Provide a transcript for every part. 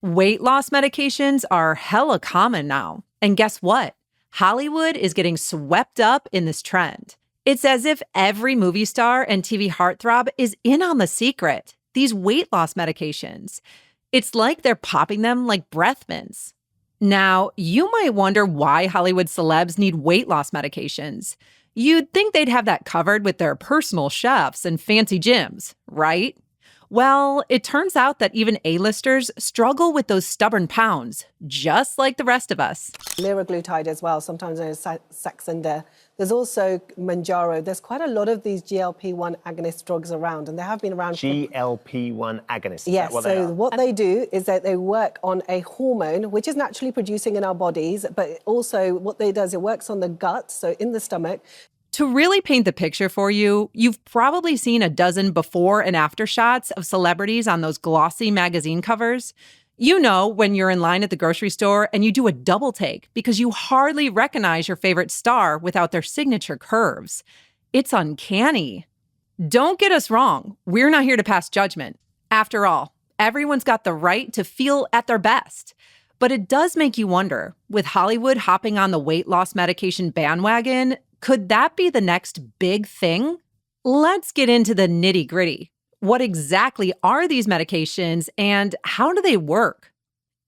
Weight loss medications are hella common now. And guess what? Hollywood is getting swept up in this trend. It's as if every movie star and TV heartthrob is in on the secret. These weight loss medications. It's like they're popping them like breath mints. Now, you might wonder why Hollywood celebs need weight loss medications. You'd think they'd have that covered with their personal chefs and fancy gyms, right? Well, it turns out that even A-listers struggle with those stubborn pounds, just like the rest of us. Liraglutide as well, sometimes known as Saxenda. There's also Manjaro. There's quite a lot of these GLP-1 agonist drugs around, and they have been around. GLP-1 agonists. Yes, so what they do is that they work on a hormone, which is naturally producing in our bodies, but also what they do is it works on the gut, so in the stomach. To really paint the picture for you, you've probably seen a dozen before and after shots of celebrities on those glossy magazine covers. You know, when you're in line at the grocery store and you do a double take because you hardly recognize your favorite star without their signature curves. It's uncanny. Don't get us wrong. We're not here to pass judgment. After all, everyone's got the right to feel at their best. But it does make you wonder, with Hollywood hopping on the weight loss medication bandwagon, could that be the next big thing? Let's get into the nitty-gritty. What exactly are these medications and how do they work?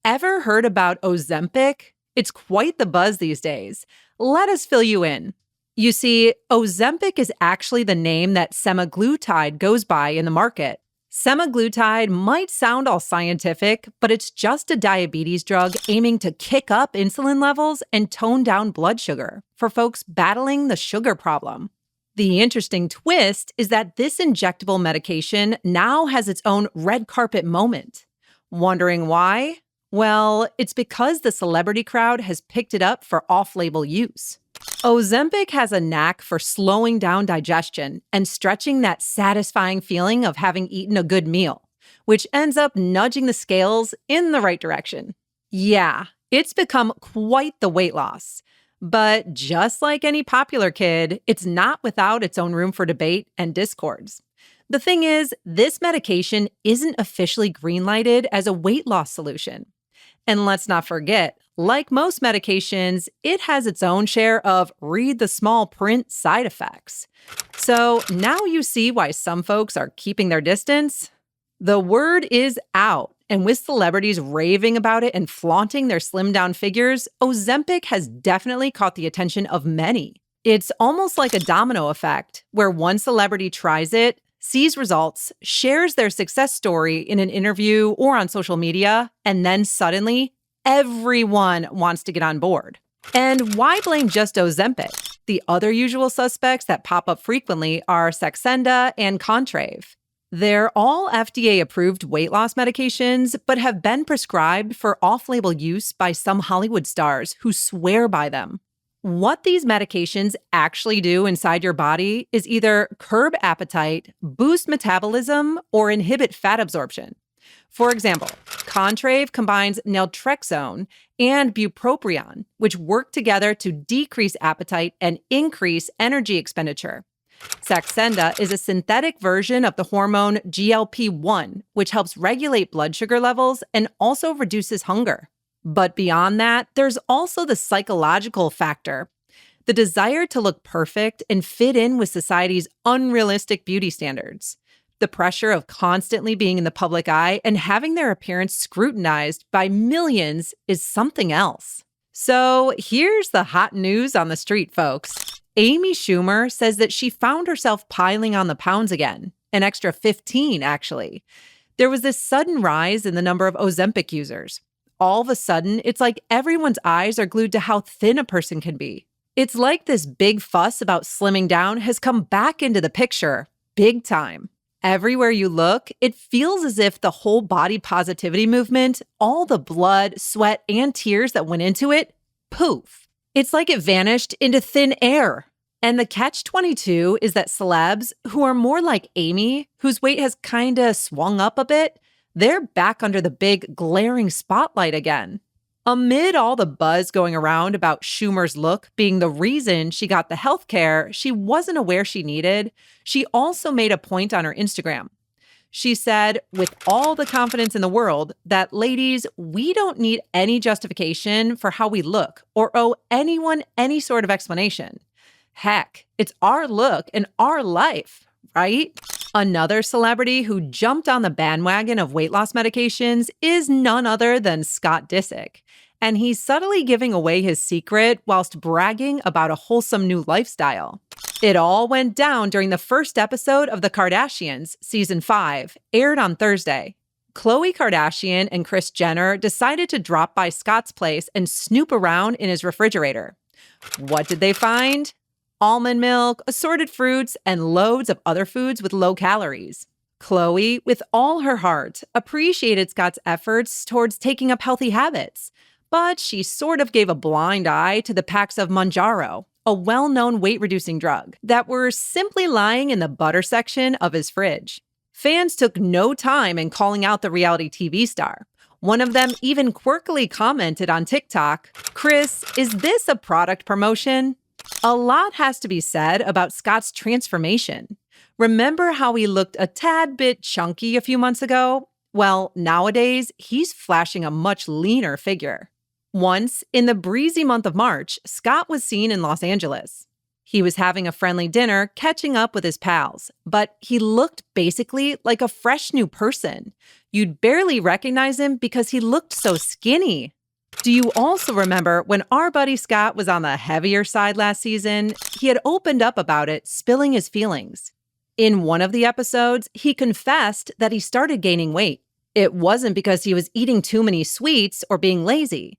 Ever heard about Ozempic? It's quite the buzz these days. Let us fill you in. You see, Ozempic is actually the name that semaglutide goes by in the market. Semaglutide might sound all scientific, but it's just a diabetes drug aiming to kick up insulin levels and tone down blood sugar for folks battling the sugar problem. The interesting twist is that this injectable medication now has its own red carpet moment. Wondering why? Well, it's because the celebrity crowd has picked it up for off-label use. Ozempic has a knack for slowing down digestion and stretching that satisfying feeling of having eaten a good meal, which ends up nudging the scales in the right direction. Yeah, it's become quite the weight loss. But just like any popular kid, it's not without its own room for debate and discords. The thing is, this medication isn't officially greenlighted as a weight loss solution. And let's not forget, like most medications, it has its own share of read the small print side effects. So now you see why some folks are keeping their distance. The word is out, and with celebrities raving about it and flaunting their slimmed down figures, Ozempic has definitely caught the attention of many. It's almost like a domino effect, where one celebrity tries it, sees results, shares their success story in an interview or on social media, and then suddenly, everyone wants to get on board. And why blame just Ozempic? The other usual suspects that pop up frequently are Saxenda and Contrave. They're all FDA-approved weight loss medications, but have been prescribed for off-label use by some Hollywood stars who swear by them. What these medications actually do inside your body is either curb appetite, boost metabolism, or inhibit fat absorption. For example, Contrave combines naltrexone and bupropion, which work together to decrease appetite and increase energy expenditure. Saxenda is a synthetic version of the hormone GLP-1, which helps regulate blood sugar levels and also reduces hunger. But beyond that, there's also the psychological factor. The desire to look perfect and fit in with society's unrealistic beauty standards. The pressure of constantly being in the public eye and having their appearance scrutinized by millions is something else. So here's the hot news on the street, folks. Amy Schumer says that she found herself piling on the pounds again, an extra 15 actually. There was this sudden rise in the number of Ozempic users. All of a sudden, it's like everyone's eyes are glued to how thin a person can be. It's like this big fuss about slimming down has come back into the picture, big time. Everywhere you look, it feels as if the whole body positivity movement, all the blood, sweat, and tears that went into it, poof. It's like it vanished into thin air. And the catch-22 is that celebs, who are more like Amy, whose weight has kinda swung up a bit, they're back under the big, glaring spotlight again. Amid all the buzz going around about Schumer's look being the reason she got the health care she wasn't aware she needed, she also made a point on her Instagram. She said, with all the confidence in the world, that ladies, we don't need any justification for how we look or owe anyone any sort of explanation. Heck, it's our look and our life, right? Another celebrity who jumped on the bandwagon of weight loss medications is none other than Scott Disick. And he's subtly giving away his secret whilst bragging about a wholesome new lifestyle. It all went down during the first episode of The Kardashians, season 5, aired on Thursday. Khloe Kardashian and Kris Jenner decided to drop by Scott's place and snoop around in his refrigerator. What did they find? Almond milk, assorted fruits, and loads of other foods with low calories. Khloe, with all her heart, appreciated Scott's efforts towards taking up healthy habits. But she sort of gave a blind eye to the packs of Mounjaro, a well-known weight-reducing drug, that were simply lying in the butter section of his fridge. Fans took no time in calling out the reality TV star. One of them even quirkily commented on TikTok, "Kris, is this a product promotion?" A lot has to be said about Scott's transformation. Remember how he looked a tad bit chunky a few months ago? Well, nowadays, he's flashing a much leaner figure. Once, in the breezy month of March, Scott was seen in Los Angeles. He was having a friendly dinner, catching up with his pals, but he looked basically like a fresh new person. You'd barely recognize him because he looked so skinny. Do you also remember when our buddy Scott was on the heavier side last season? He had opened up about it, spilling his feelings. In one of the episodes, he confessed that he started gaining weight. It wasn't because he was eating too many sweets or being lazy,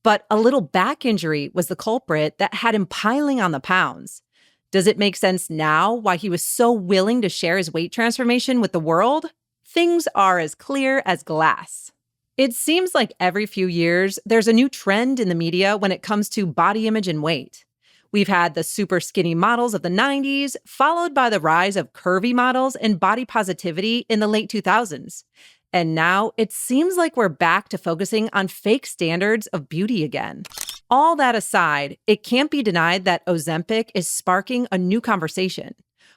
but a little back injury was the culprit that had him piling on the pounds. Does it make sense now why he was so willing to share his weight transformation with the world? Things are as clear as glass. It seems like every few years, there's a new trend in the media when it comes to body image and weight. We've had the super skinny models of the 90s, followed by the rise of curvy models and body positivity in the late 2000s. And now it seems like we're back to focusing on fake standards of beauty again. All that aside, it can't be denied that Ozempic is sparking a new conversation.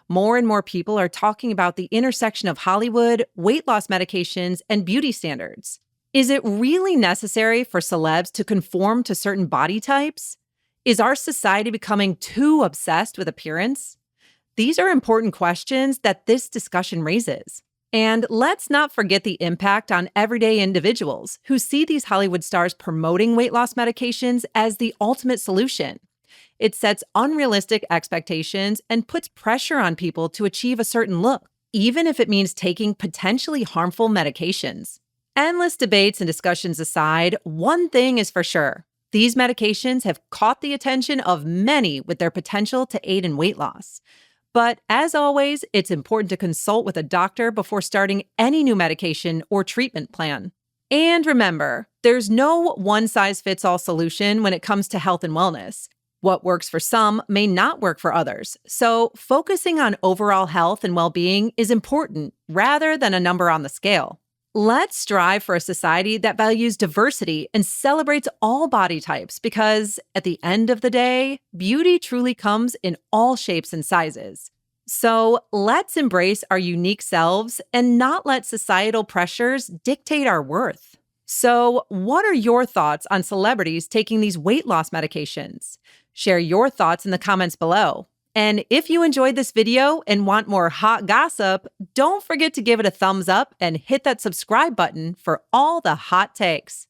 More and more people are talking about the intersection of Hollywood, weight loss medications, and beauty standards. Is it really necessary for celebs to conform to certain body types? Is our society becoming too obsessed with appearance? These are important questions that this discussion raises. And let's not forget the impact on everyday individuals who see these Hollywood stars promoting weight loss medications as the ultimate solution. It sets unrealistic expectations and puts pressure on people to achieve a certain look, even if it means taking potentially harmful medications. Endless debates and discussions aside, one thing is for sure. These medications have caught the attention of many with their potential to aid in weight loss. But as always, it's important to consult with a doctor before starting any new medication or treatment plan. And remember, there's no one-size-fits-all solution when it comes to health and wellness. What works for some may not work for others. So focusing on overall health and well-being is important rather than a number on the scale. Let's strive for a society that values diversity and celebrates all body types because, at the end of the day, beauty truly comes in all shapes and sizes. So let's embrace our unique selves and not let societal pressures dictate our worth. So, what are your thoughts on celebrities taking these weight loss medications? Share your thoughts in the comments below. And if you enjoyed this video and want more hot gossip, don't forget to give it a thumbs up and hit that subscribe button for all the hot takes.